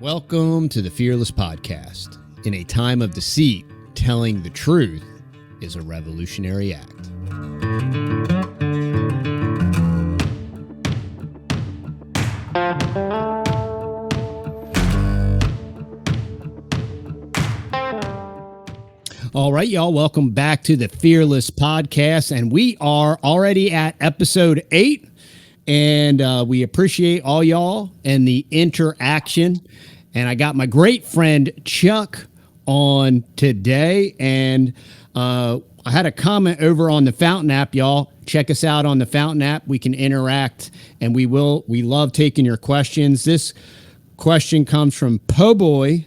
Welcome to the Fearless Podcast. In a time of deceit, telling the truth is a revolutionary act. All right, y'all, welcome back to the Fearless Podcast, and we are already at episode 8, and we appreciate all y'all and the interaction. And I got my great friend Chuck on today, and I had a comment over on the Fountain app, y'all. Check us out on the Fountain app. We can interact, and we love taking your questions. This question comes from Po Boy.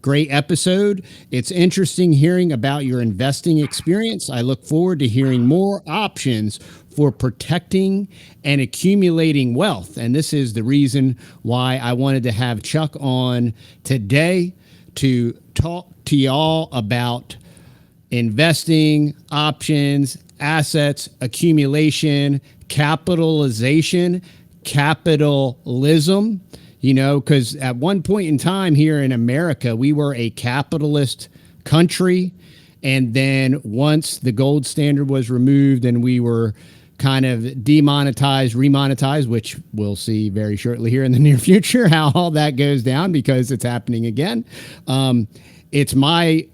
Great episode. It's interesting hearing about your investing experience. I look forward to hearing more options for protecting and accumulating wealth. And this is the reason why I wanted to have Chuck on today to talk to y'all about investing, options, assets, accumulation, capitalization, capitalism. You know, because at one point in time here in America, we were a capitalist country. And then once the gold standard was removed and we were kind of demonetized, remonetized, which we'll see very shortly here in the near future, how all that goes down because it's happening again. It's my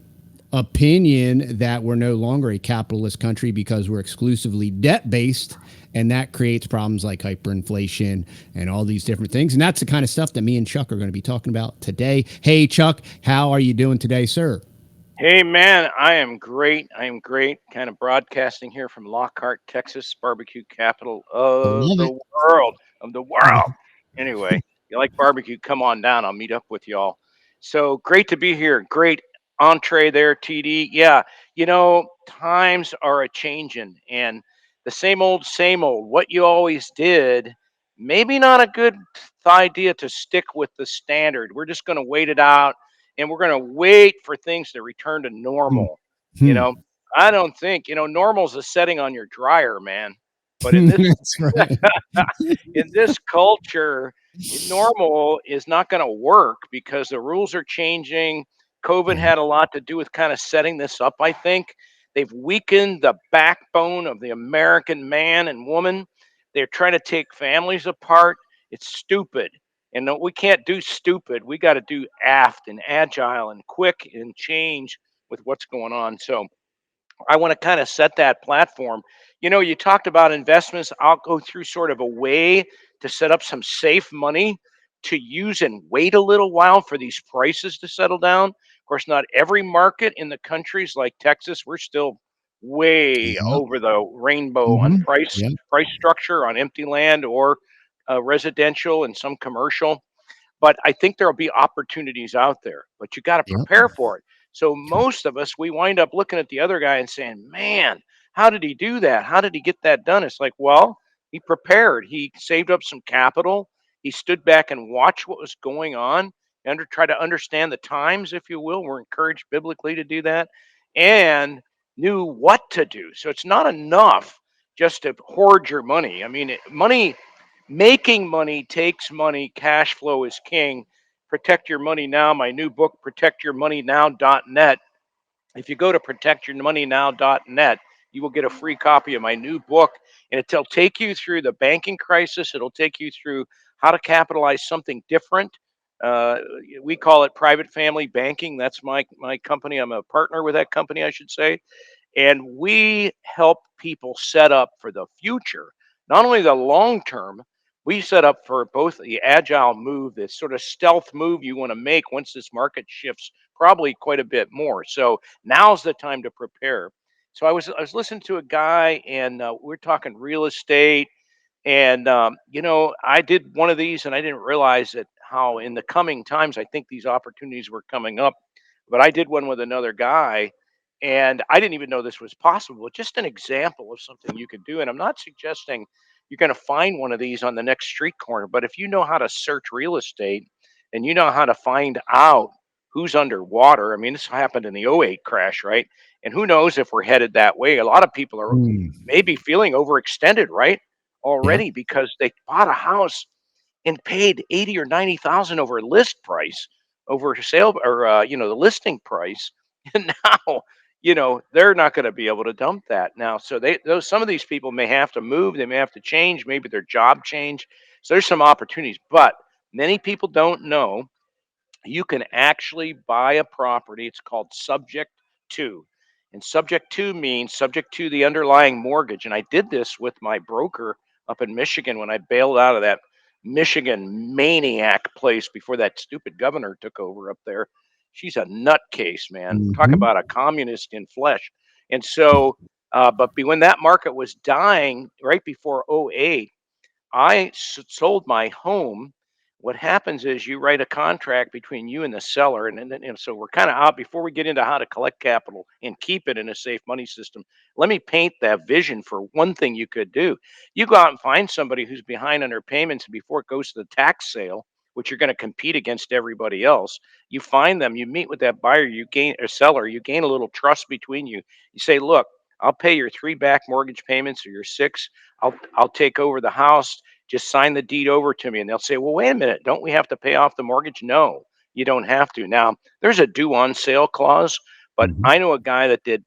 opinion that we're no longer a capitalist country because we're exclusively debt-based. And that creates problems like hyperinflation and all these different things. And that's the kind of stuff that me and Chuck are going to be talking about today. Hey, Chuck, how are you doing today, sir? Hey, man, I am great. I am great. Kind of broadcasting here from Lockhart, Texas, barbecue capital of the world. Anyway, you like barbecue, come on down. I'll meet up with y'all. So great to be here. Great entree there, TD. Yeah, times are a-changing, and the same old, what you always did, maybe not a good idea to stick with the standard. We're just going to wait it out, and we're going to wait for things to return to normal. I don't think, normal's a setting on your dryer, man. But in this in this culture, normal is not going to work because the rules are changing. COVID had a lot to do with kind of setting this up, I think. They've weakened the backbone of the American man and woman. They're trying to take families apart. It's stupid. And no, we can't do stupid. We got to do aft and agile and quick and change with what's going on. So I want to kind of set that platform. You talked about investments. I'll go through sort of a way to set up some safe money to use and wait a little while for these prices to settle down. Of course, not every market in the countries like Texas, we're still way over the rainbow on price structure on empty land or residential and some commercial. But I think there'll be opportunities out there, but you got to prepare for it. So most of us, we wind up looking at the other guy and saying, man, how did he do that? How did he get that done? It's like, well, he prepared. He saved up some capital. He stood back and watched what was going on and try to understand the times, if you will. We're encouraged biblically to do that and knew what to do. So it's not enough just to hoard your money. I mean, making money takes money. Cash flow is king. Protect Your Money Now, my new book, protectyourmoneynow.net. If you go to protectyourmoneynow.net, you will get a free copy of my new book, and it'll take you through the banking crisis. It'll take you through how to capitalize something different. We call it private family banking. That's my company. I'm a partner with that company, I should say. And we help people set up for the future, not only the long term. We set up for both the agile move, this sort of stealth move you want to make once this market shifts probably quite a bit more. So now's the time to prepare. So I was listening to a guy, and we're talking real estate, and I did one of these, and I didn't realize that how in the coming times I think these opportunities were coming up. But I did one with another guy, and I didn't even know this was possible. Just an example of something you could do, and I'm not suggesting you're going to find one of these on the next street corner. But if you know how to search real estate and you know how to find out who's underwater, I mean, this happened in the '08 crash, right? And who knows if we're headed that way. A lot of people are maybe feeling overextended, right? Already because they bought a house and paid 80 or 90,000 over list price. over sale or the listing price, and now they're not going to be able to dump that now. So those some of these people may have to move, they may have to change, maybe their job change. So there's some opportunities, but many people don't know you can actually buy a property. It's called subject to. And subject to means subject to the underlying mortgage. And I did this with my broker up in Michigan when I bailed out of that Michigan maniac place before that stupid governor took over up there. She's a nutcase, man. Talk Mm-hmm. about a communist in flesh. And so, when that market was dying right before '08, sold my home. What happens is you write a contract between you and the seller, and so we're kind of out before we get into how to collect capital and keep it in a safe money system. Let me paint that vision for one thing you could do. You go out and find somebody who's behind on their payments before it goes to the tax sale, which you're going to compete against everybody else. You find them, you meet with that buyer, you gain a seller, you gain a little trust between you. You say, look, I'll pay your 3 back mortgage payments or your 6. I'll take over the house. Just sign the deed over to me. And they'll say, well, wait a minute. Don't we have to pay off the mortgage? No, you don't have to. Now, there's a due on sale clause, but Mm-hmm. I know a guy that did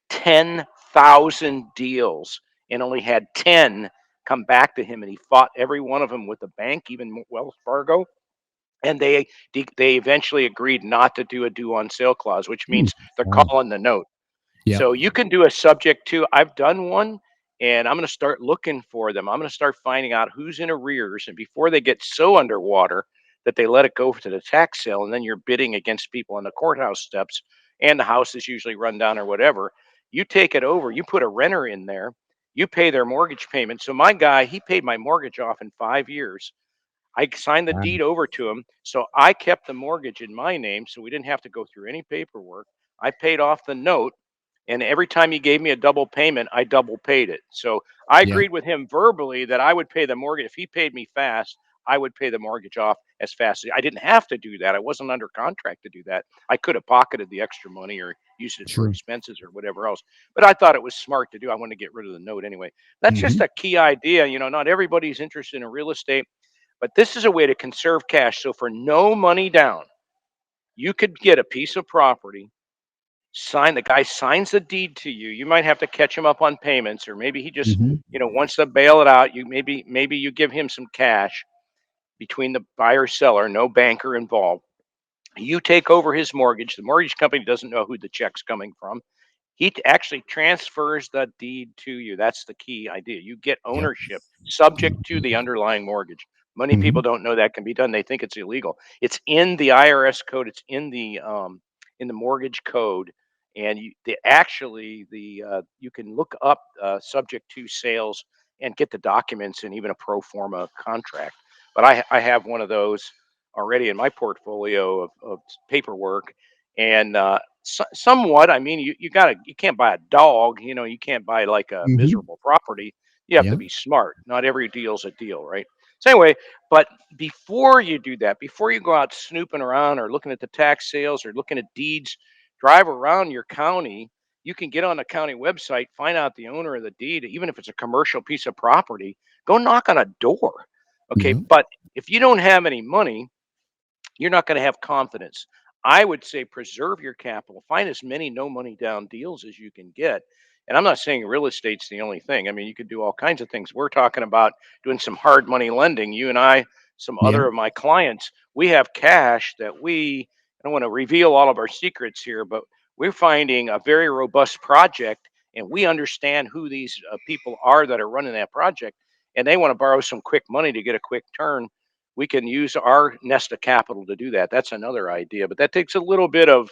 10,000 deals and only had 10 come back to him. And he fought every one of them with the bank, even Wells Fargo. And they eventually agreed not to do a due on sale clause, which Mm. means they're Wow. calling the note. Yep. So you can do a subject to. I've done one, and I'm going to start looking for them. I'm going to start finding out who's in arrears, and before they get so underwater that they let it go to the tax sale, and then you're bidding against people on the courthouse steps, and the house is usually run down or whatever. You take it over. You put a renter in there. You pay their mortgage payment. So my guy, he paid my mortgage off in 5 years. I signed the Wow. deed over to him. So I kept the mortgage in my name. So we didn't have to go through any paperwork. I paid off the note. And every time he gave me a double payment, I double paid it. So I Yep. agreed with him verbally that I would pay the mortgage. If he paid me fast, I would pay the mortgage off as fast. I didn't have to do that. I wasn't under contract to do that. I could have pocketed the extra money or used it for Sure. expenses or whatever else. But I thought it was smart to do. I wanted to get rid of the note anyway. That's Mm-hmm. just a key idea. Not everybody's interested in real estate, but this is a way to conserve cash. So for no money down, you could get a piece of property. The guy signs the deed to you. You might have to catch him up on payments, or maybe he just, Mm-hmm. wants to bail it out. Maybe you give him some cash between the buyer seller, no banker involved. You take over his mortgage. The mortgage company doesn't know who the check's coming from. Actually transfers the deed to you. That's the key idea. You get Yep. ownership subject to the underlying mortgage. Many Mm-hmm. people don't know that can be done. They think it's illegal. It's in the IRS code. It's in the mortgage code, and you can look up subject to sales and get the documents and even a pro forma contract. But I have one of those already in my portfolio of paperwork, and somewhat. I mean, you can't buy a dog. You can't buy like a Mm-hmm. miserable property. You have to Yep. be smart. Not every deal's a deal, right? So anyway, but before you do that, before you go out snooping around or looking at the tax sales or looking at deeds, drive around your county. You can get on the county website, find out the owner of the deed, even if it's a commercial piece of property. Go knock on a door. Okay, Yep. but if you don't have any money, you're not going to have confidence. I would say preserve your capital. Find as many no money down deals as you can get. And I'm not saying real estate's the only thing. I mean, you could do all kinds of things. We're talking about doing some hard money lending. You and I, some other Yep. of my clients, we have cash that I don't want to reveal all of our secrets here, but we're finding a very robust project and we understand who these people are that are running that project and they want to borrow some quick money to get a quick turn. We can use our nest of capital to do that. That's another idea, but that takes a little bit of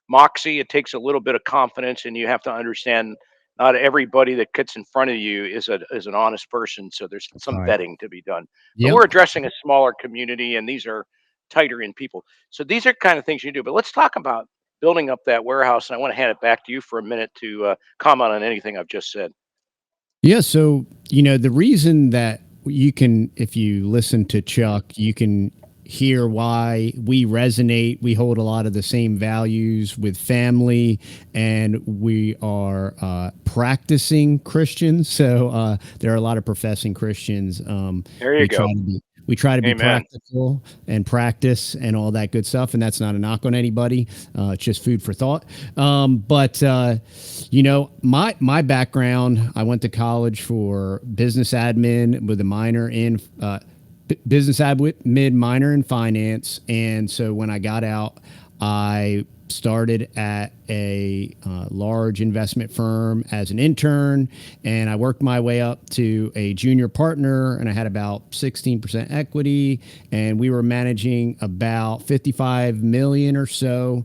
moxie. It takes a little bit of confidence, and you have to understand not everybody that gets in front of you is an honest person. So there's That's some right. vetting to be done. But Yep. we're addressing a smaller community, and these are tighter in people. So these are kind of things you do. But let's talk about building up that warehouse. And I want to hand it back to you for a minute to comment on anything I've just said. Yeah. So, the reason that you can, if you listen to Chuck, you can hear why we resonate. We hold a lot of the same values with family, and we are practicing Christians. So, there are a lot of professing Christians. There you We try go. to be. We try to be Amen. practical and practice and all that good stuff. And that's not a knock on anybody. It's just food for thought. But you know, my background, I went to college for business admin with a minor in business admin, minor in finance. And so when I got out, I started at a large investment firm as an intern, and I worked my way up to a junior partner, and I had about 16% equity, and we were managing about 55 million or so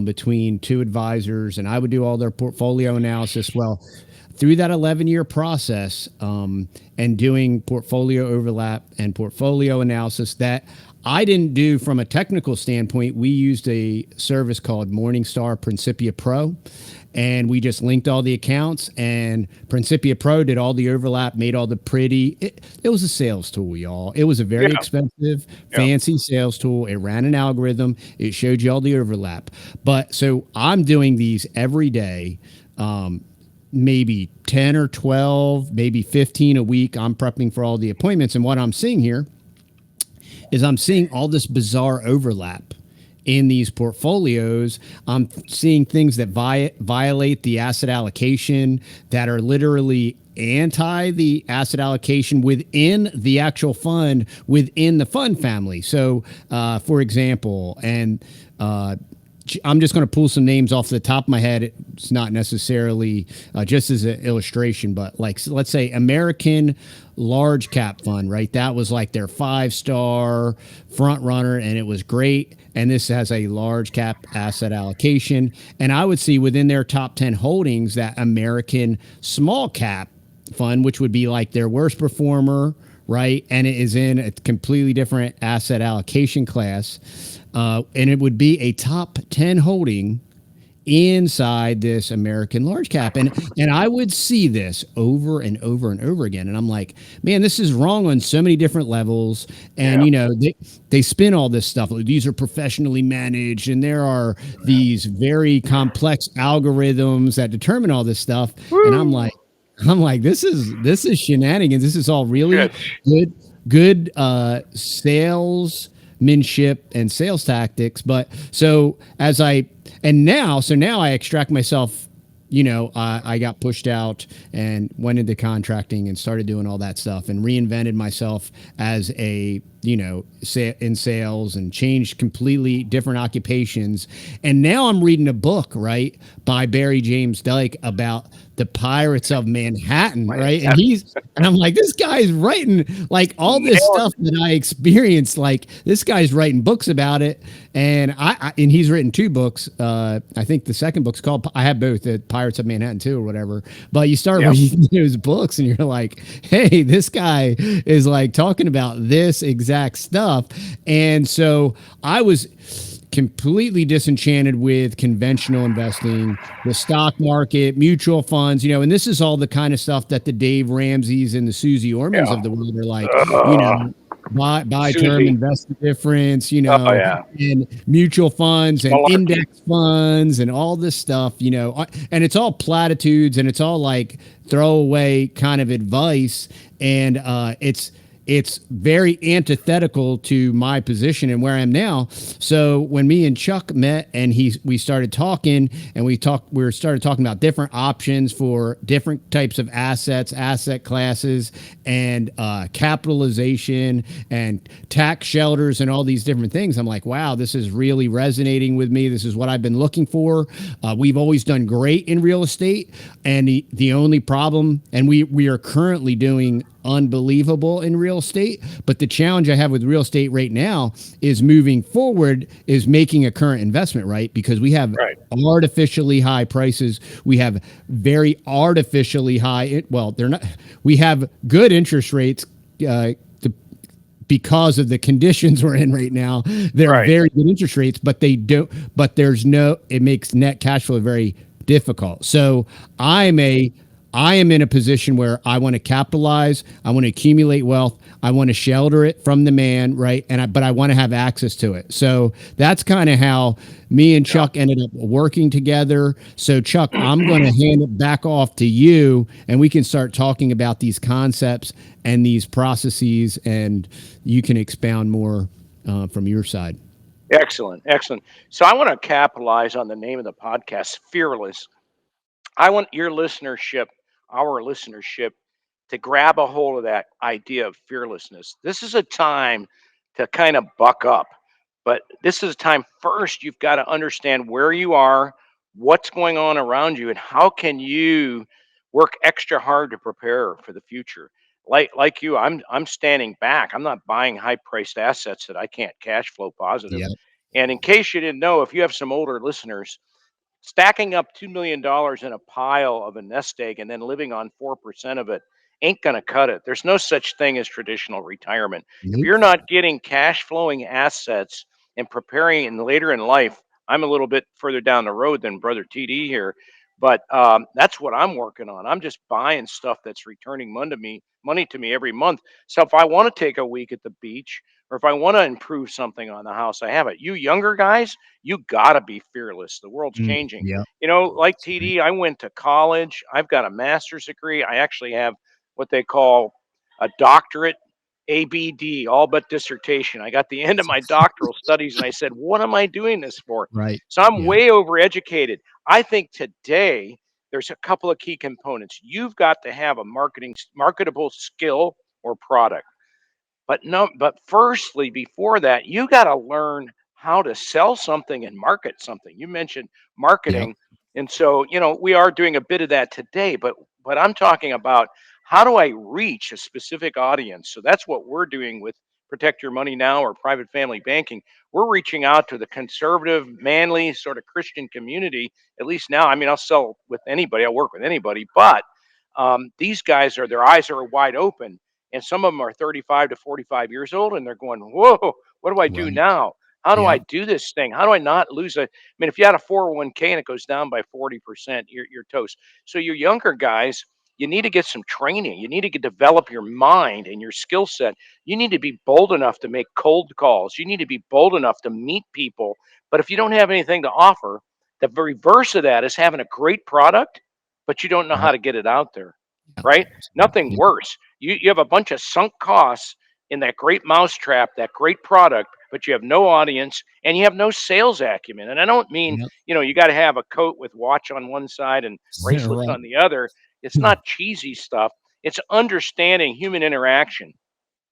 between two advisors, and I would do all their portfolio analysis. Well, through that 11-year process and doing portfolio overlap and portfolio analysis that I didn't do from a technical standpoint, we used a service called Morningstar Principia Pro, and we just linked all the accounts, and Principia Pro did all the overlap, made all the pretty. It was a sales tool, y'all. It was a very expensive, fancy sales tool. It ran an algorithm. It showed you all the overlap. But so I'm doing these every day. Maybe 10 or 12, maybe 15 a week. I'm prepping for all the appointments. And what I'm seeing here is I'm seeing all this bizarre overlap in these portfolios. I'm seeing things that violate the asset allocation, that are literally anti the asset allocation within the actual fund, within the fund family. So, for example, and I'm just going to pull some names off the top of my head. It's not necessarily just as an illustration, but like, let's say American Large Cap Fund, right? That was like their 5-star front runner, and it was great. And this has a large cap asset allocation. And I would see within their top 10 holdings that American Small Cap Fund, which would be like their worst performer, right? And it is in a completely different asset allocation class. And it would be a top 10 holding inside this American large cap. And I would see this over and over and over again. And I'm like, man, this is wrong on so many different levels. And, you know, they spin all this stuff. These are professionally managed, and there are these very complex algorithms that determine all this stuff. Woo. And I'm like, this is shenanigans. This is all really good salesmanship and sales tactics. But so now I extract myself, you know, I got pushed out and went into contracting and started doing all that stuff and reinvented myself as a, you know, in sales, and changed completely different occupations. And now I'm reading a book, right, by Barry James Dyke about the Pirates of Manhattan, right? And I'm like, this guy's writing like all this stuff that I experienced. Like, this guy's writing books about it, and and he's written 2 books. I think the second book's called, I have both, the Pirates of Manhattan 2 or whatever. But you start reading those books, and you're like, hey, this guy is like talking about this exact stuff. And so I was completely disenchanted with conventional investing, the stock market, mutual funds, you know, and this is all the kind of stuff that the Dave Ramseys and the Susie Ormans of the world are like, you know, buy term, invest the difference, you know, and mutual funds and index funds and all this stuff, you know, and it's all platitudes, and it's all like throwaway kind of advice. And it's very antithetical to my position and where I am now. So when me and Chuck met, and we started talking, and we started talking about different options for different types of assets, asset classes, and capitalization and tax shelters and all these different things. I'm like, wow, this is really resonating with me. This is what I've been looking for. We've always done great in real estate, and the only problem, and we are currently doing unbelievable in real estate, but the challenge I have with real estate right now is moving forward is making a current investment, right? Because we have artificially high prices. We have very artificially high, well, they're not, we have good interest rates because of the conditions we're in right now. They're very good interest rates, but it makes net cash flow very difficult. So I'm a I am in a position where I want to capitalize, I want to accumulate wealth, I want to shelter it from the man, right? But I want to have access to it. So that's kind of how me and Yeah. Chuck ended up working together. So Chuck, I'm going to hand it back off to you, and we can start talking about these concepts and these processes, and you can expound more from your side. Excellent, excellent. So I want to capitalize on the name of the podcast, Fearless. I want your listenership, our listenership, to grab a hold of that idea of fearlessness. This is a time to kind of buck up, but this is a time first you've got to understand where you are, what's going on around you, and how can you work extra hard to prepare for the future. Like you, I'm standing back. I'm not buying high priced assets that I can't cash flow positive. Yeah. And in case you didn't know, if you have some older listeners, stacking up $2 million in a pile of a nest egg and then living on 4% of it ain't going to cut it. There's no such thing as traditional retirement. If Nope. you're not getting cash flowing assets and preparing in later in life, I'm a little bit further down the road than Brother TD here, but that's what I'm working on. I'm just buying stuff that's returning money to me every month. So if I want to take a week at the beach, or if I want to improve something on the house, I have it. You younger guys, you got to be fearless. The world's changing. Yeah. Like That's right. TD, I went to college. I've got a master's degree. I actually have what they call a doctorate, ABD, all but dissertation. I got the end of my doctoral studies and I said, what am I doing this for? Right. So I'm Yeah. way overeducated. I think today there's a couple of key components. You've got to have a marketable skill or product. But no, but firstly, before that, you got to learn how to sell something and market something. You mentioned Yep. marketing, and so we are doing a bit of that today. But I'm talking about how do I reach a specific audience? So that's what we're doing with Protect Your Money Now or private family banking. We're reaching out to the conservative, manly, sort of Christian community. At least now, I mean, I'll sell with anybody, I'll work with anybody, but these guys are their eyes are wide open, and some of them are 35 to 45 years old, and they're going, "Whoa, what do I do Right. now? How do I Yep. do this thing? How do I not lose a?" I mean, if you had a 401k and it goes down by 40%, you're toast. So you younger guys, you need to get some training. You need to develop your mind and your skill set. You need to be bold enough to make cold calls. You need to be bold enough to meet people. But if you don't have anything to offer, the reverse of that is having a great product, but you don't know Yep. how to get it out there, Yep. right? Nothing Yep. worse. You have a bunch of sunk costs in that great mousetrap, that great product, but you have no audience and you have no sales acumen. And I don't mean, Yep. you got to have a coat with watch on one side and bracelets Right. on the other. It's not cheesy stuff. It's understanding human interaction.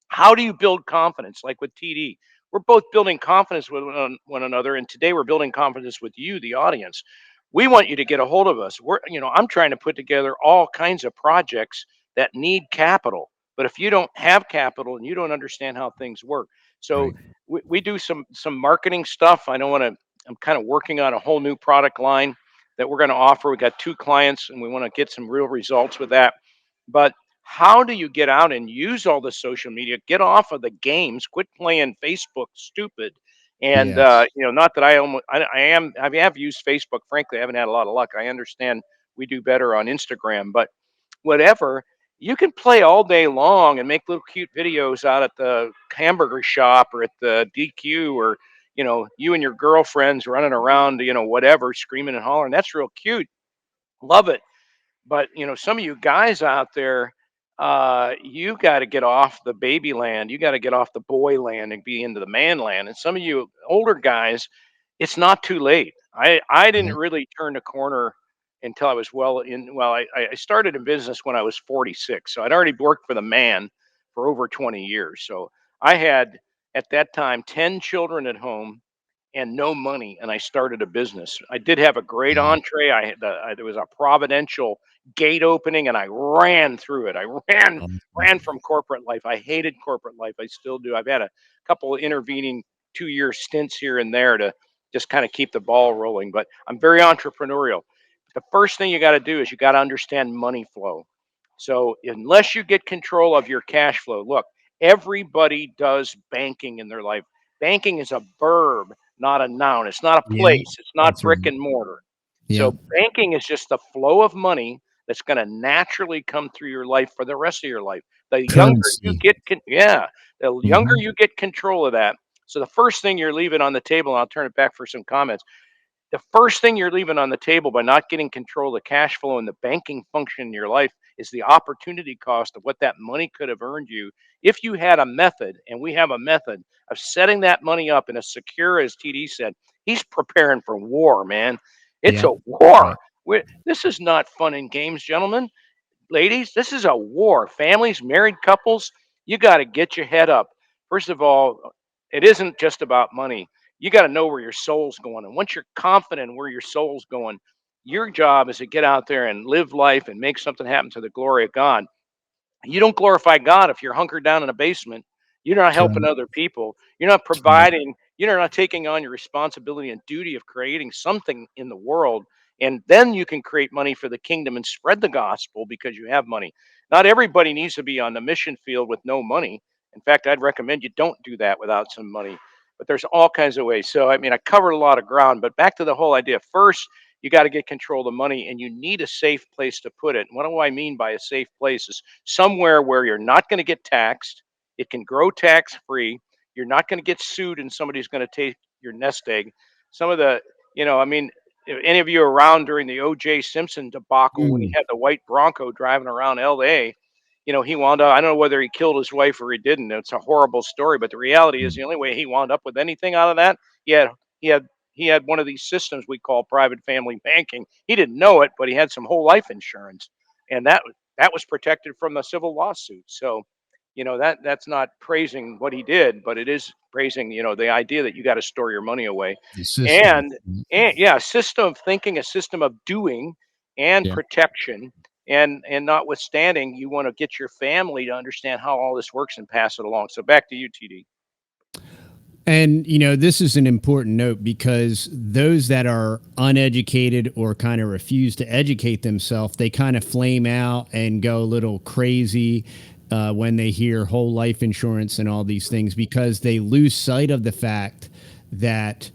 How do you build confidence? Like with TD, we're both building confidence with one another, and today we're building confidence with you, the audience. We want you to get a hold of us. I'm trying to put together all kinds of projects that need capital. But if you don't have capital and you don't understand how things work, so Right. we do some marketing stuff. I don't want to. I'm kind of working on a whole new product line that we're going to offer. We got two clients, and we want to get some real results with that. But how do you get out and use all the social media? Get off of the games. Quit playing Facebook stupid. And Yes. not that I have used Facebook. Frankly, I haven't had a lot of luck. I understand we do better on Instagram, but whatever. You can play all day long and make little cute videos out at the hamburger shop or at the DQ, or you and your girlfriends running around, whatever, screaming and hollering. That's real cute. Love it. But some of you guys out there, you got to get off the baby land. You got to get off the boy land and be into the man land. And some of you older guys, it's not too late. I didn't Right. really turn the corner until I was well in. Well, I started in business when I was 46, so I'd already worked for the man for over 20 years. So I had at that time 10 children at home and no money, and I started a business. I did have a great Wow. entree. There was a providential gate opening, and I ran through it. I ran Awesome. from corporate life. I hated corporate life. I still do. I've had a couple of intervening 2-year stints here and there to just kind of keep the ball rolling. But I'm very entrepreneurial. The first thing you got to do is you got to understand money flow. So unless you get control of your cash flow, look, everybody does banking in their life. Banking is a verb, not a noun. It's not a Yeah. place. It's not That's brick right. and mortar. Yep. So banking is just the flow of money that's going to naturally come through your life for the rest of your life. The younger you Currency. get, the younger Mhm. you get control of that. So the first thing you're leaving on the table, and I'll turn it back for some comments, the first thing you're leaving on the table by not getting control of the cash flow and the banking function in your life is the opportunity cost of what that money could have earned you if you had a method. And we have a method of setting that money up in a secure, as TD said. He's preparing for war, man. It's a Yep. war. Yep. This is not fun and games, gentlemen. Ladies, this is a war. Families, married couples, you got to get your head up. First of all, it isn't just about money. You got to know where your soul's going. And once you're confident where your soul's going, your job is to get out there and live life and make something happen to the glory of God. You don't glorify God if you're hunkered down in a basement. You're not That's helping right. other people. You're not That's right. providing, you're not taking on your responsibility and duty of creating something in the world. And then you can create money for the kingdom and spread the gospel because you have money. Not everybody needs to be on the mission field with no money. In fact, I'd recommend you don't do that without some money. But there's all kinds of ways. So, I mean, I covered a lot of ground, but back to the whole idea. First, you got to get control of the money and you need a safe place to put it. And what do I mean by a safe place is somewhere where you're not going to get taxed. It can grow tax free. You're not going to get sued and somebody's going to take your nest egg. Some of the, I mean, if any of you are around during the O.J. Simpson debacle when he Mm. had the white Bronco driving around L.A., he wound up, I don't know whether he killed his wife or he didn't. It's a horrible story, but the reality is Mm. the only way he wound up with anything out of that, he had he had one of these systems we call private family banking. He didn't know it, but he had some whole life insurance, and that was protected from the civil lawsuit. So, that's not praising what he did, but it is praising the idea that you got to store your money away, The system. and and yeah, a system of thinking, a system of doing, and Yeah. protection. And notwithstanding, you want to get your family to understand how all this works and pass it along. So back to you, TD. And, this is an important note because those that are uneducated or kind of refuse to educate themselves, they kind of flame out and go a little crazy when they hear whole life insurance and all these things because they lose sight of the fact that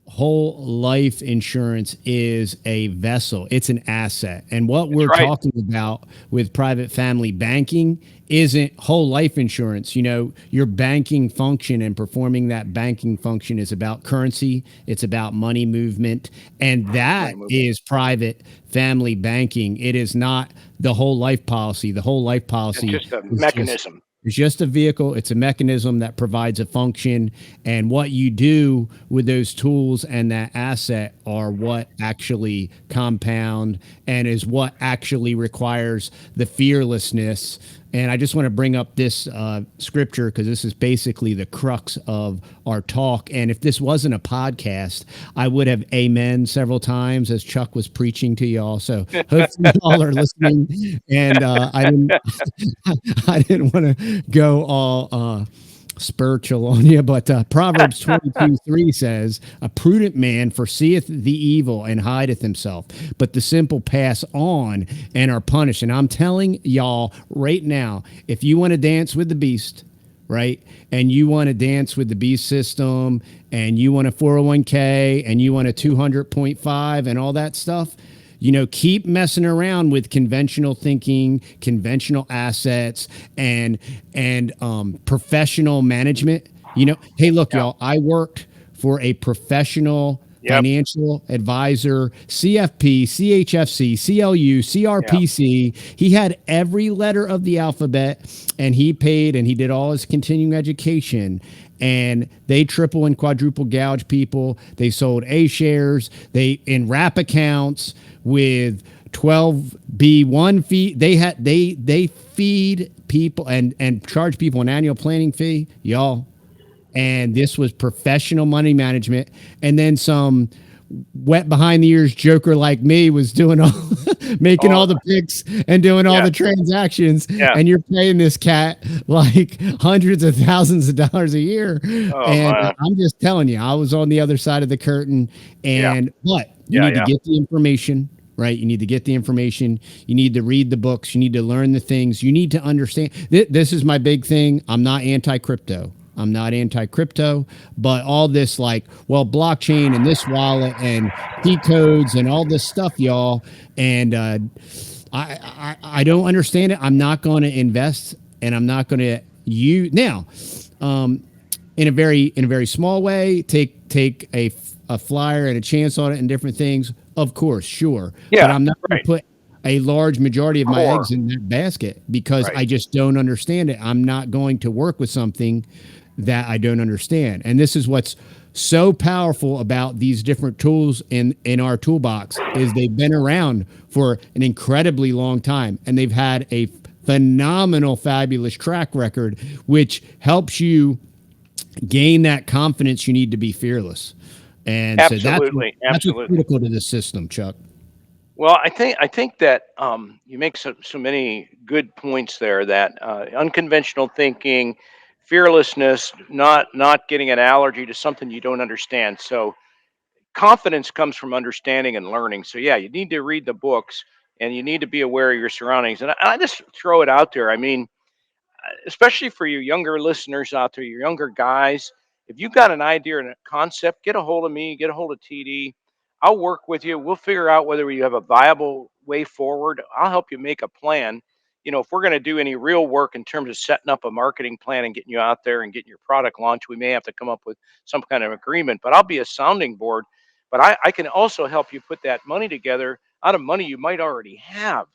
whole life insurance is a vessel, it's an asset. And what That's we're right. talking about with private family banking isn't whole life insurance. Your banking function and performing that banking function is about currency, it's about money movement, and Money that movement. is private family banking. It is not the whole life policy. The whole life It's policy just a is just mechanism. it's just a vehicle. It's a mechanism that provides a function. And what you do with those tools and that asset are what actually compound and is what actually requires the fearlessness. And I just want to bring up this scripture because this is basically the crux of our talk. And if this wasn't a podcast, I would have amen several times as Chuck was preaching to y'all. So hopefully y'all are listening. And I didn't want to go all spiritual on you, but Proverbs 22:3 says, "A prudent man foreseeth the evil and hideth himself, but the simple pass on and are punished." And I'm telling y'all right now, if you want to dance with the beast, right, and you want to dance with the beast system, and you want a 401k, and you want a 200.5 and all that stuff, keep messing around with conventional thinking, conventional assets, and professional management. Hey, look, Yeah. y'all, I worked for a professional Yep. financial advisor, CFP, CHFC, CLU, Yeah. CRPC. He had every letter of the alphabet, and he paid and he did all his continuing education. And they triple and quadruple gouge people. They sold A shares. They in wrap accounts with 12B1 fee. They feed people and charge people an annual planning fee, y'all. And this was professional money management. And then some wet behind the ears joker like me was doing all making Oh, all the picks and doing all yeah. the transactions, Yeah. and you're paying this cat like hundreds of thousands of dollars a year. Oh, And my. I'm just telling you, I was on the other side of the curtain. Yeah. And but you Yeah. need to Yeah. get the information, right? You need to get the information. You need to read the books. You need to learn the things. You need to understand. This is my big thing. I'm not anti-crypto. I'm not anti-crypto, but all this like, well, blockchain and this wallet and key codes and all this stuff, y'all. And I don't understand it. I'm not going to invest, and I'm not going to use now. Um, in a very small way, take a flyer and a chance on it and different things. Of course, sure, but Yeah, I'm not going to right. put a large majority of my Core. eggs in that basket because Right. I just don't understand it. I'm not going to work with something that I don't understand. And this is what's so powerful about these different tools in our toolbox is they've been around for an incredibly long time and they've had a phenomenal fabulous track record which helps you gain that confidence you need to be fearless. And so Absolutely. that's what's Absolutely. critical to this system, Chuck. Well, I think that you make so many good points there. That unconventional thinking, fearlessness, not getting an allergy to something you don't understand. So confidence comes from understanding and learning. So yeah, you need to read the books and you need to be aware of your surroundings. And I just throw it out there. I mean, especially for you younger listeners out there, your younger guys, if you've got an idea and a concept, get a hold of me, get a hold of TD. I'll work with you. We'll figure out whether you have a viable way forward. I'll help you make a plan. You know, if we're going to do any real work in terms of setting up a marketing plan and getting you out there and getting your product launched, we may have to come up with some kind of agreement, but I'll be a sounding board. But I can also help you put that money together out of money you might already have,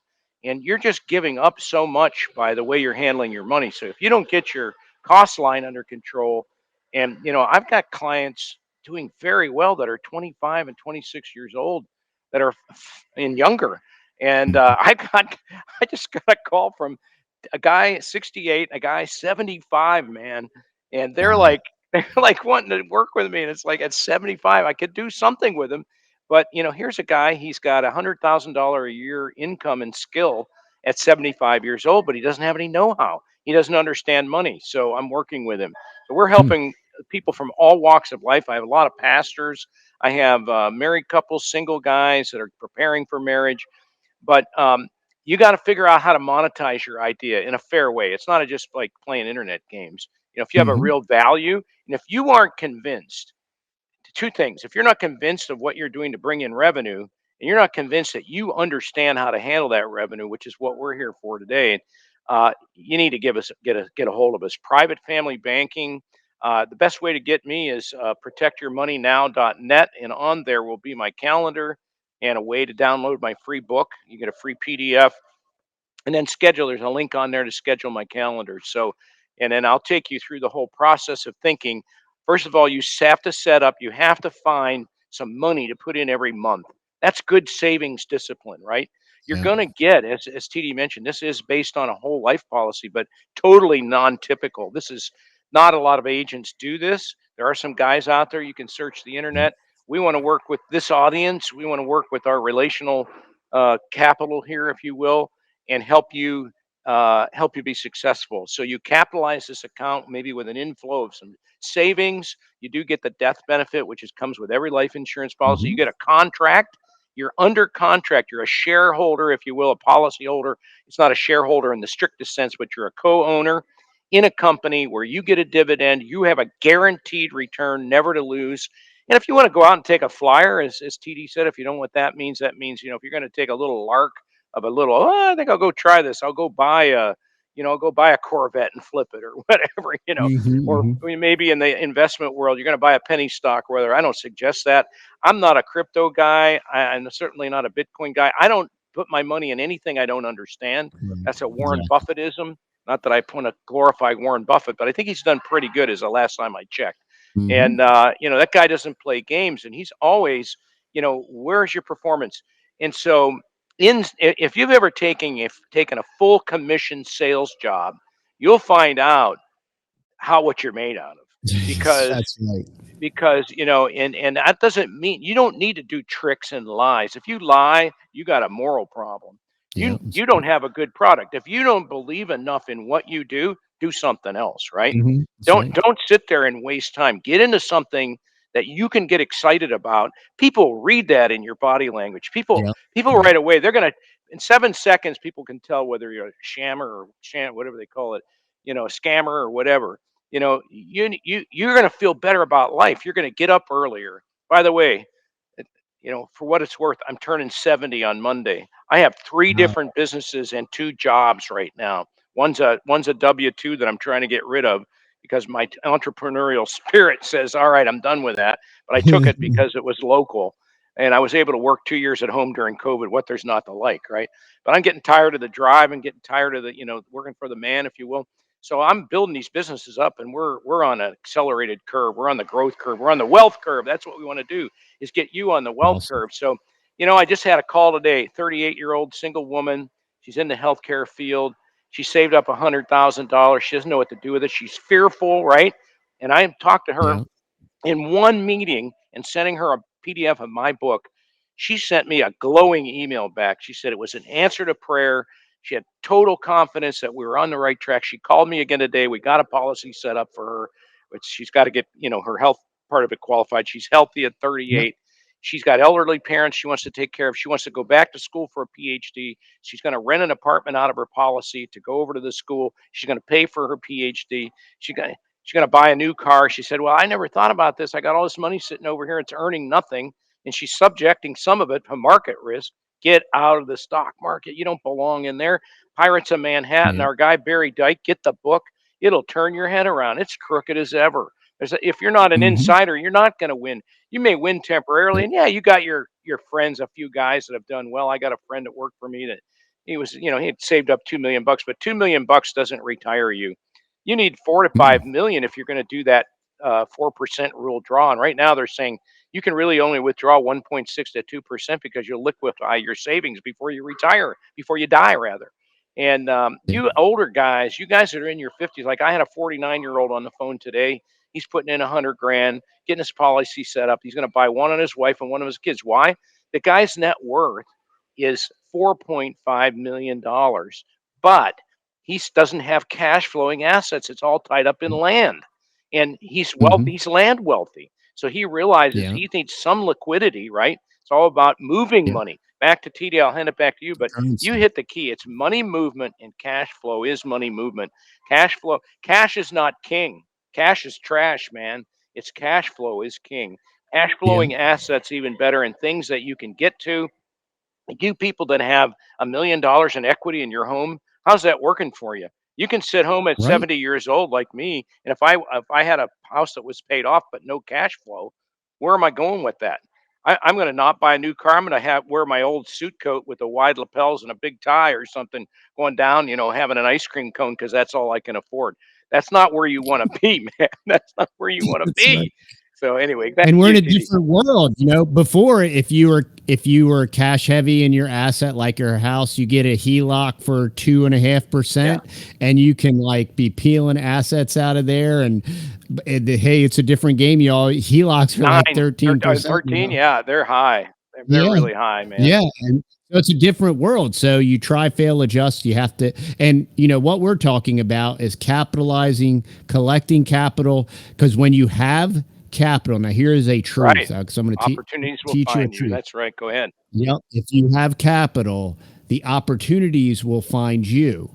and you're just giving up so much by the way you're handling your money. So if you don't get your cost line under control, and I've got clients doing very well that are 25 and 26 years old that are and younger, and I just got a call from a guy 68, a guy 75, man, and they're Wow. like they're like wanting to work with me, and it's like at 75, I could do something with him. But here's a guy. He's got $100,000 a year income and skill at 75 years old, but he doesn't have any know-how. He doesn't understand money. So I'm working with him. So we're Hmm. helping people from all walks of life. I have a lot of pastors. I have married couples, single guys that are preparing for marriage. But you got to figure out how to monetize your idea in a fair way. It's not just like playing internet games. If you have a Hmm. real value, and if you aren't convinced, two things. If you're not convinced of what you're doing to bring in revenue, and you're not convinced that you understand how to handle that revenue, which is what we're here for today, you need to get a hold of us. Private family banking. The best way to get me is protectyourmoneynow.net, and on there will be my calendar and a way to download my free book. You get a free PDF, and then schedule. There's a link on there to schedule my calendar. So, and then I'll take you through the whole process of thinking. First of all, you have to set up, you have to find some money to put in every month. That's good savings discipline, right? You're Yeah. going to get, as TD mentioned, this is based on a whole life policy, but totally non typical. This is not a lot of agents do this. There are some guys out there, you can search the Yeah. internet. We want to work with this audience. We want to work with our relational capital here, if you will, and help you be successful. So you capitalize this account maybe with an inflow of some savings. You do get the death benefit, which comes with every life insurance policy. You Hmm. get a contract. You're under contract. You're a shareholder, if you will, a policy holder. It's not a shareholder in the strictest sense, but you're a co-owner in a company where you get a dividend. You have a guaranteed return, never to lose. And if you want to go out and take a flyer, as TD said, if you don't know what that means, if you're going to take a little lark of a little, oh, I think I'll go try this. I'll go buy a Corvette and flip it or whatever, Hmm. or Hmm. maybe in the investment world, you're going to buy a penny stock, whether I don't suggest that. I'm not a crypto guy. I'm certainly not a Bitcoin guy. I don't put my money in anything I don't understand. Right. That's a Warren Exactly. Buffettism. Not that I want to glorify Warren Buffett, but I think he's done pretty good as the last time I checked. Hmm. And, that guy doesn't play games and he's always, where's your performance? And so, if you've ever taken a full commission sales job, you'll find out how what you're made out of, because That's right. and that doesn't mean you don't need to do tricks and lies. If you lie, you got a moral problem. Yeah. You don't have a good product. If you don't believe enough in what you do something else, right? Hmm. That's don't right. don't sit there and waste time. Get into something that you can get excited about. People read that in your body language. people Yeah. people Yeah. right away, they're going to, in 7 seconds, people can tell whether you're a shammer or whatever they call it, a scammer or whatever. You're going to feel better about life. You're going to get up earlier. By the way, for what it's worth, I'm turning 70 on Monday. I have three Wow. different businesses and two jobs right now. One's a W-2 that I'm trying to get rid of because my entrepreneurial spirit says, all right, I'm done with that. But I took it because it was local. And I was able to work 2 years at home during COVID. What there's not to like, right? But I'm getting tired of the drive and getting tired of working for the man, if you will. So I'm building these businesses up, and we're on an accelerated curve. We're on the growth curve. We're on the wealth curve. That's what we want to do, is get you on the wealth Awesome. curve. So, I just had a call today. 38-year-old single woman. She's in the healthcare field. She saved up $100,000. She doesn't know what to do with it. She's fearful, right? And I talked to her Yeah. in one meeting and sending her a PDF of my book. She sent me a glowing email back. She said it was an answer to prayer. She had total confidence that we were on the right track. She called me again today. We got a policy set up for her, which she's got to get, her health part of it qualified. She's healthy at Yep. 38. She's got elderly parents she wants to take care of. She wants to go back to school for a PhD. She's going to rent an apartment out of her policy to go over to the school. She's going to pay for her PhD. She's going to She's going to buy a new car. She said, well, I never thought about this. I got all this money sitting over here. It's earning nothing. And she's subjecting some of it to market risk. Get out of the stock market. You don't belong in there. Pirates of Manhattan, Yeah. our guy Barry Dyke, get the book. It'll turn your head around. It's crooked as ever. If you're not an Hmm. insider, you're not going to win. You may win temporarily. Yep. And yeah, you got your friends, a few guys that have done well. I got a friend that worked for me that he had saved up 2 million bucks, but 2 million bucks doesn't retire you. You need 4 to 5 million if you're going to do that 4% rule draw. And right now they're saying you can really only withdraw 1.6 to 2% because you'll liquefy your savings before you retire, before you die, rather. And Yeah. you older guys, you guys that are in your 50s, like I had a 49-year-old on the phone today. He's putting in 100 grand, getting his policy set up. He's going to buy one on his wife and one of his kids. Why? The guy's net worth is $4.5 million, but he doesn't have cash flowing assets. It's all tied up in land. And he's Hmm. wealthy, he's land wealthy. So he realizes Yeah. he needs some liquidity, right? It's all about moving Yeah. money. Back to TD, I'll hand it back to you. But you Currency. hit the key. It's money movement, and cash flow is money movement. Cash is not king. Cash is trash, man. It's cash flow is king. Cash Yeah. flowing assets even better, and things that you can get to. You people that have $1 million in equity in your home, how's that working for you? You can sit home at Right. 70 years old like me, and if I had a house that was paid off but no cash flow, where am I going with that? I'm going to not buy a new car. I'm going to have wear my old suit coat with the wide lapels and a big tie or something, going down, having an ice cream cone because that's all I can afford. That's not where you want to be, man. That's not where you want to That's right. be. So anyway, back And to we're in you, a TD. different world, before, if you were cash heavy in your asset like your house, you get a HELOC for Yeah, 2.5%, and you can like be peeling assets out of there. Hey, it's a different game, y'all. HELOCs are like 9 13%. 13. Yeah, they're high. They're Yeah. really high, man. Yeah, and so it's a different world. So you try, fail, adjust. You have to, and what we're talking about is capitalizing, collecting capital. Because when you have capital, now here is a truth. Right. Because I'm going to Opportunities will teach you a find you. truth. That's right. Go ahead. Yep. If you have capital, the opportunities will find you.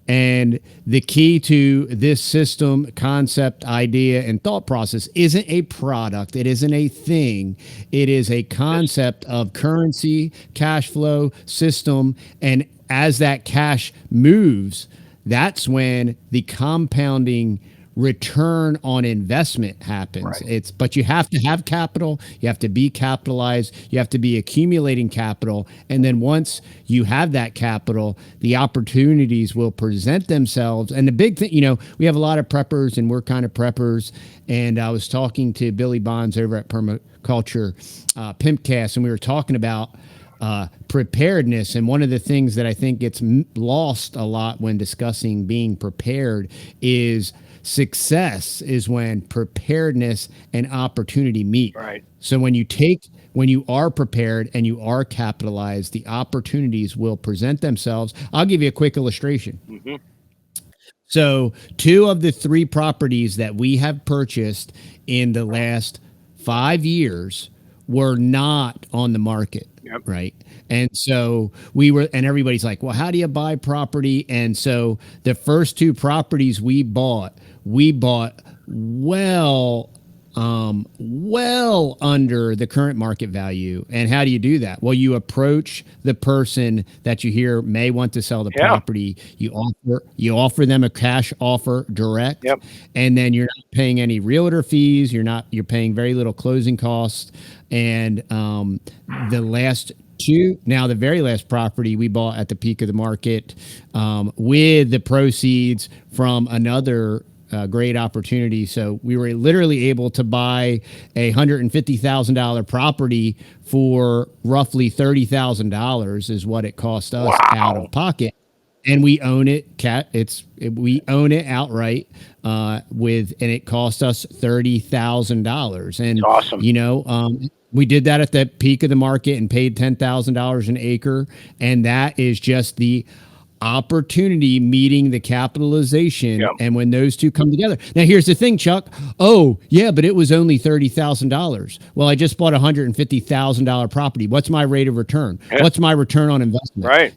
And the key to this system, concept, idea, and thought process isn't a product. It isn't a thing. It is a System. concept of currency, cash flow, system. And as that cash moves, that's when the compounding return on investment happens. Right. But you have to have capital, you have to be capitalized, you have to be accumulating capital, and then once you have that capital, the opportunities will present themselves. And the big thing, we have a lot of preppers, and we're kind of preppers. And I was talking to Billy Bonds over at Permaculture Pimpcast, and we were talking about preparedness. And one of the things that I think gets lost a lot when discussing being prepared is success is when preparedness and opportunity meet. Right. So when you are prepared and you are capitalized, the opportunities will present themselves. I'll give you a quick illustration. Hmm. So, two of the three properties that we have purchased in the last 5 years were not on the market, Yep. right? And so and everybody's like, well, how do you buy property? And so the first two properties we bought well well under the current market value. And how do you do that? Well, you approach the person that you hear may want to sell the Yeah. property. You offer them a cash offer direct, Yep. and then you're not paying any realtor fees. You're paying very little closing costs. And the last two, now the very last property we bought at the peak of the market, with the proceeds from another great opportunity. So we were literally able to buy $150,000 property for roughly $30,000 is what it cost us out Wow. of pocket. And we own it. We own it outright. And it cost us $30,000. It's And awesome. we did that at the peak of the market and paid $10,000 an acre. And that is just the opportunity meeting the capitalization. Yep. And when those two come together, now here's the thing, Chuck. Oh yeah, but it was only $30,000. Well, I just bought $150,000 property. What's my rate of return? Yeah. What's my return on investment? Right.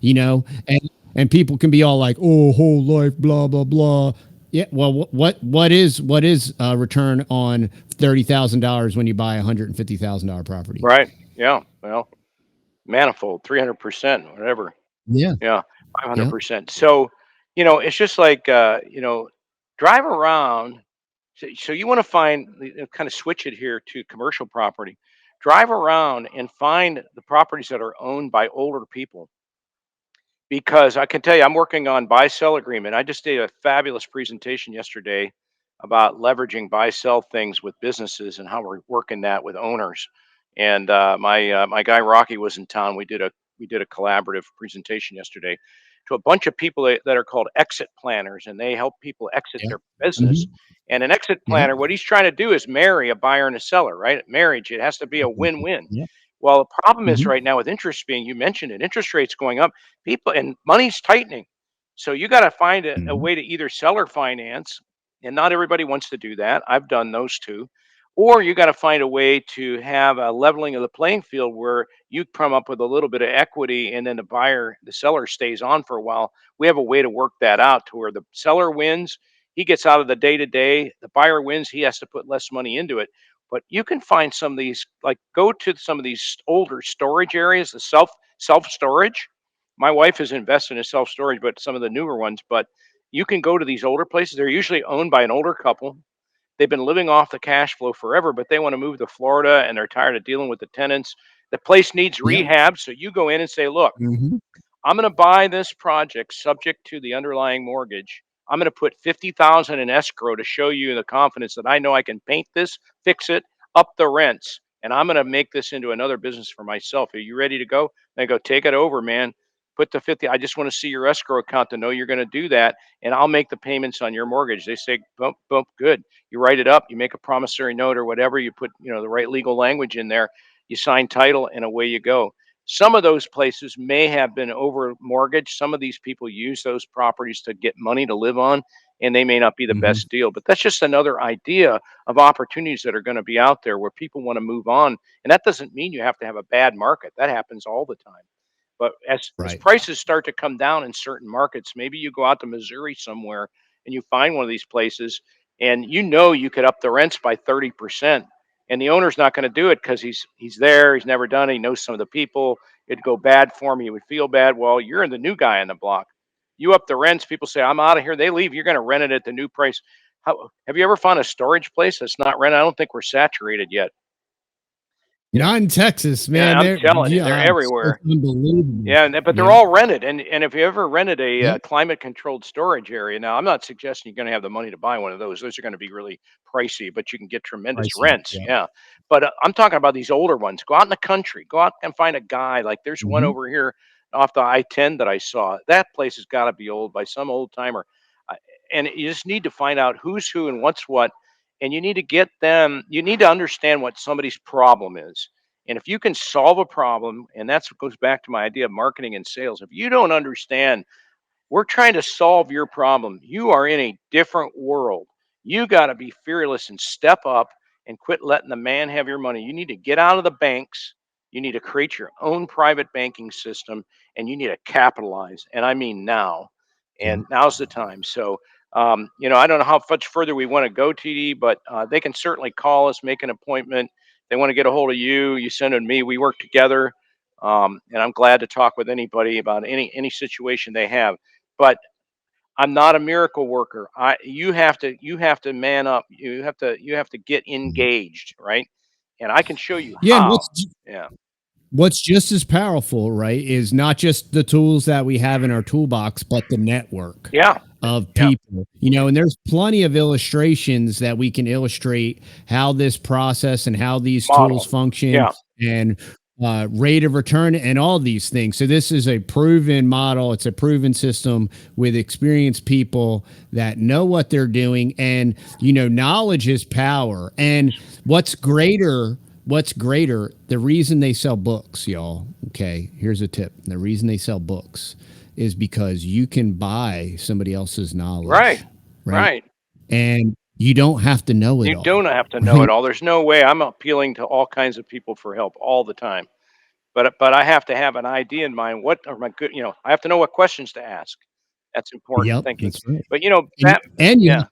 And people can be all like, oh, whole life, blah blah blah. Yeah, well, what is return on $30,000 when you buy $150,000 property? Right. Yeah. Well, manifold, 300%, whatever. Yeah, Yeah. yeah, 500%. So, it's just like, drive around. So you want to find, kind of switch it here to commercial property. Drive around and find the properties that are owned by older people. Because I can tell you, I'm working on buy-sell agreement. I just did a fabulous presentation yesterday about leveraging buy-sell things with businesses and how we're working that with owners. And my guy Rocky was in town. We did a collaborative presentation yesterday to a bunch of people that are called exit planners, and they help people exit yeah. their business. Hmm. And an exit Yeah. planner, what he's trying to do is marry a buyer and a seller, right? Marriage, it has to be a Mhm. win-win. Yeah. Well, the problem is Hmm. right now with interest being, you mentioned it, interest rates going up, people and money's tightening. So you got to find a Hmm. way to either sell or finance, and not everybody wants to do that. I've done those two. Or you got to find a way to have a leveling of the playing field where you come up with a little bit of equity and then the seller stays on for a while. We have a way to work that out to where the seller wins, he gets out of the day to day, the buyer wins, he has to put less money into it. But you can find some of these, like go to some of these older storage areas, the self storage. My wife has invested in self storage, but some of the newer ones. But you can go to these older places. They're usually owned by an older couple. They've been living off the cash flow forever, but they want to move to Florida and they're tired of dealing with the tenants. The place needs Yep. rehab. So you go in and say, look, Hmm. I'm going to buy this project subject to the underlying mortgage. I'm going to put 50,000 in escrow to show you the confidence that I know I can paint this, fix it, up the rents, and I'm going to make this into another business for myself. Are you ready to go? They go, take it over, man. Put the 50. I just want to see your escrow account to know you're going to do that, and I'll make the payments on your mortgage. They say, bump, bump, good. You write it up, you make a promissory note or whatever, you put, the right legal language in there, you sign title, and away you go. Some of those places may have been over mortgaged. Some of these people use those properties to get money to live on, and they may not be the Hmm. best deal. But that's just another idea of opportunities that are going to be out there where people want to move on. And that doesn't mean you have to have a bad market. That happens all the time. But as Right. prices start to come down in certain markets, maybe you go out to Missouri somewhere and you find one of these places and you could up the rents by 30%. And the owner's not going to do it because he's there, he's never done it, he knows some of the people, it'd go bad for him, he would feel bad. Well, you're the new guy on the block. You up the rents, people say, I'm out of here. They leave, you're going to rent it at the new price. Have you ever found a storage place that's not rented? I don't think we're saturated yet. Yeah. Not in Texas, And man. I'm telling you, they're Yeah, it's everywhere. unbelievable. Yeah, but they're Yeah. all rented, and if you ever rented a, Yep. climate-controlled storage area, now I'm not suggesting you're gonna have the money to buy one of those. Those are gonna be really pricey, but you can get tremendous Pricey. rents, Yeah. yeah. But, I'm talking about these older ones. Go out in the country. Go out and find a guy, like, there's one Hmm. over here off the I-10 that I saw. That place has gotta be old by some old timer, uh, and you just need to find out who's who and what's what, and you need to understand what somebody's problem is. And if you can solve a problem, and that's what goes back to my idea of marketing and sales. If you don't understand, we're trying to solve your problem. You are in a different world. You got to be fearless and step up and quit letting the man have your money. You need to get out of the banks. You need to create your own private banking system and you need to capitalize. And I mean now. Yeah. And now's the time. So I don't know how much further we want to go, TD, but they can certainly call us, make an appointment. They want to get a hold of you. You send them to me. We work together, and I'm glad to talk with anybody about any situation they have. But I'm not a miracle worker. You have to man up. You have to get Mhm. engaged, right? And I can show you Yeah, and how. Yeah. what's just as powerful, right, is not just the tools that we have in our toolbox, but the network Yeah. of Yeah. people. And there's plenty of illustrations that we can illustrate how this process and how these tools Model. function, Yeah. and rate of return and all these things. So this is a proven model. It's a proven system with experienced people that know what they're doing. And knowledge is power. And what's greater, the reason they sell books, y'all. Okay, here's a tip. The reason they sell books is because you can buy somebody else's Right. knowledge, right? Right. And you don't have to know it You don't all, have to know right? it all. There's no way. I'm appealing to all kinds of people for help all the time. But I have to have an idea in mind. What are my good? I have to know what questions to ask. That's important Yep, thinking. that's right. But And yeah,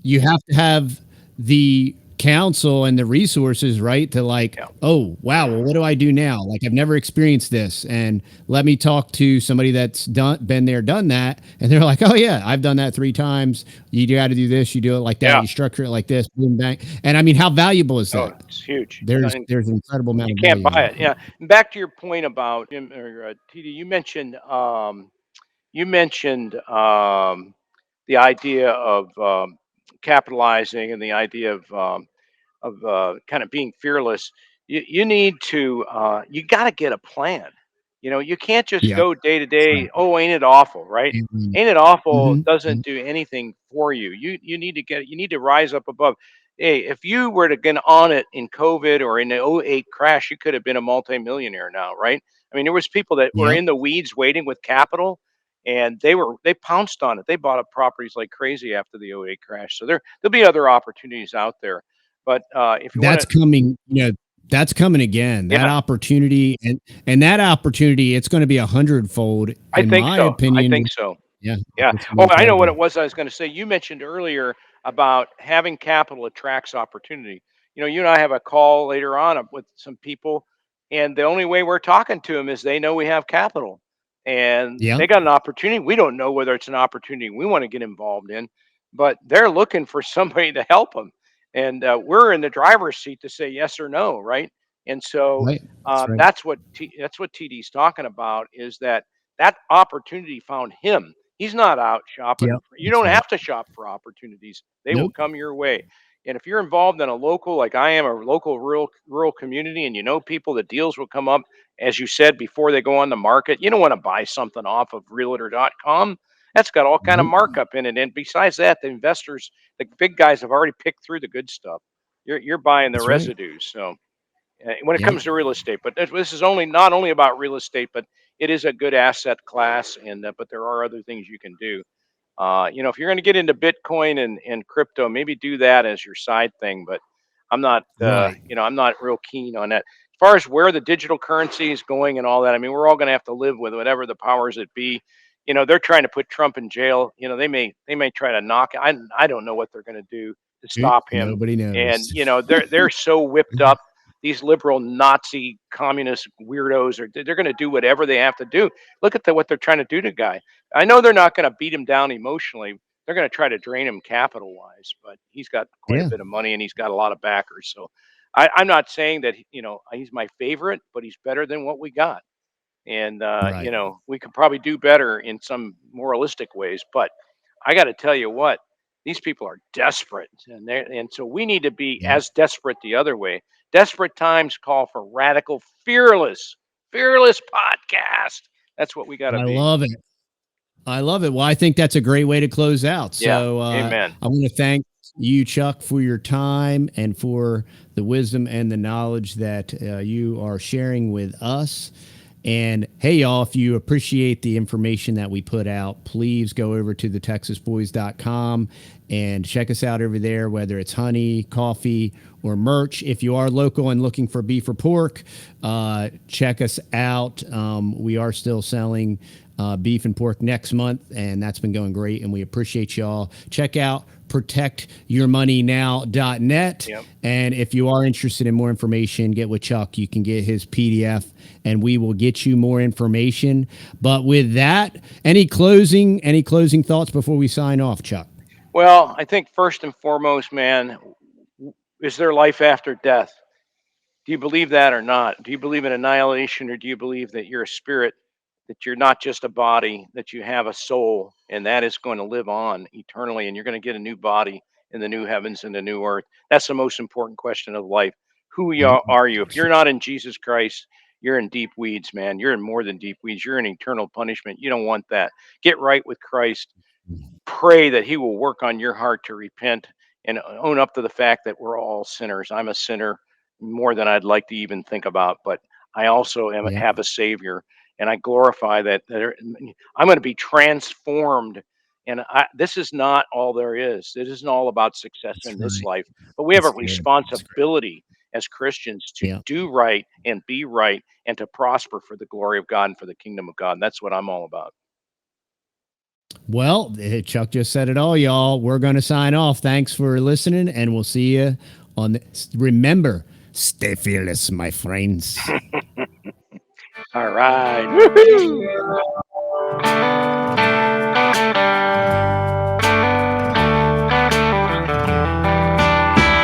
you have to have the counsel and the resources, right? To like, yeah, oh wow, well, what do I do now? Like I've never experienced this, and let me talk to somebody that's been there, done that, and they're like, oh yeah, I've done that 3 times. You got to do this, you do it like that, yeah. you structure it like this, boom bang. And I mean, how valuable is Oh, that? it's huge. There's an incredible amount You of can't value in buy that. it. Yeah. And back to your point about TD, you mentioned the idea of capitalizing and the idea of kind of being fearless. You need to you got to get a plan. You can't just Yep, go day to that's right. day. Oh, ain't it awful, right? Ain't it awful Mm-hmm. doesn't do anything for you. You need to rise up above. Hey, if you were to get on it in COVID or in the '08 crash, you could have been a multimillionaire now, right? I mean, there was people that were Yep. in the weeds waiting with capital, and they pounced on it. They bought up properties like crazy after the '08 crash. So there'll be other opportunities out there. But if you want That's to, coming, that's coming again. That yeah, opportunity, and that opportunity, it's going to be 100-fold, I in think my so. I think opinion. so. Yeah, Yeah. it's gonna be Oh, I know what incredible. it was I was going to say. You mentioned earlier about having capital attracts opportunity. You and I have a call later on with some people, and the only way we're talking to them is they know we have capital and Yep. they got an opportunity. We don't know whether it's an opportunity we want to get involved in, but they're looking for somebody to help them. And we're in the driver's seat to say yes or no, right? And so Right. That's right. that's what TD's talking about is that opportunity found him. He's not out shopping. Yep. You That's don't right. have to shop for opportunities. They will Nope. come your way. And if you're involved in a local, like I am, a local rural community, and you know people, the deals will come up, as you said, before they go on the market. You don't want to buy something off of realtor.com. That's got all kind of Nope. markup in it. And besides that, the investors, the big guys have already picked through the good stuff. You're buying the That's right. residues. So when it Yep. comes to real estate. But this is only not only about real estate, but it is a good asset class, and but there are other things you can do. If you're going to get into Bitcoin and crypto, maybe do that as your side thing. But Right. I'm not real keen on that. As far as where the digital currency is going and all that, I mean, we're all going to have to live with whatever the powers that be. They're trying to put Trump in jail. They may try to knock. I don't know what they're going to do to stop him. Nobody And knows. they're so whipped up. These liberal Nazi communist weirdos they're going to do whatever they have to do. Look at what they're trying to do to guy. I know they're not going to beat him down emotionally. They're going to try to drain him capital wise, but he's got quite a Yeah. bit of money and he's got a lot of backers. So I'm not saying that he's my favorite, but he's better than what we got. And Right. we could probably do better in some moralistic ways. But I got to tell you what, these people are desperate, and so we need to be Yep. as desperate the other way. Desperate times call for radical, fearless podcast. That's what we got to I be. love it. I love it. Well, I think that's a great way to close out. Yeah. So Amen. I want to thank you, Chuck, for your time and for the wisdom and the knowledge that you are sharing with us. And hey, y'all, if you appreciate the information that we put out, please go over to thetexasboys.com and check us out over there, whether it's honey, coffee, or merch. If you are local and looking for beef or pork, check us out. We are still selling beef and pork next month, and that's been going great, and we appreciate y'all. Check out protectyourmoneynow.net. Yep. And if you are interested in more information, get with Chuck. You can get his PDF, and we will get you more information. But with that, any closing thoughts before we sign off, Chuck? Well, I think first and foremost, man, is there life after death? Do you believe that or not? Do you believe in annihilation, or do you believe that you're a spirit, that you're not just a body, that you have a soul, and that is going to live on eternally, and you're going to get a new body in the new heavens and the new earth? That's the most important question of life. Who are you? If you're not in Jesus Christ, you're in deep weeds, man. You're in more than deep weeds. You're in eternal punishment. You don't want that. Get right with Christ. Pray that he will work on your heart to repent and own up to the fact that we're all sinners. I'm a sinner more than I'd like to even think about, but I also Yep. have a savior, and I glorify that, I'm going to be transformed. And this is not all there is. It isn't all about success That's in this right. life, but we have a That's good. That's great. responsibility as Christians to Yeah. do right and be right and to prosper for the glory of God and for the kingdom of God. And that's what I'm all about. Well, Chuck just said it all, y'all. We're going to sign off. Thanks for listening, and we'll see you on the. Remember, stay fearless, my friends. All right. Woo-hoo!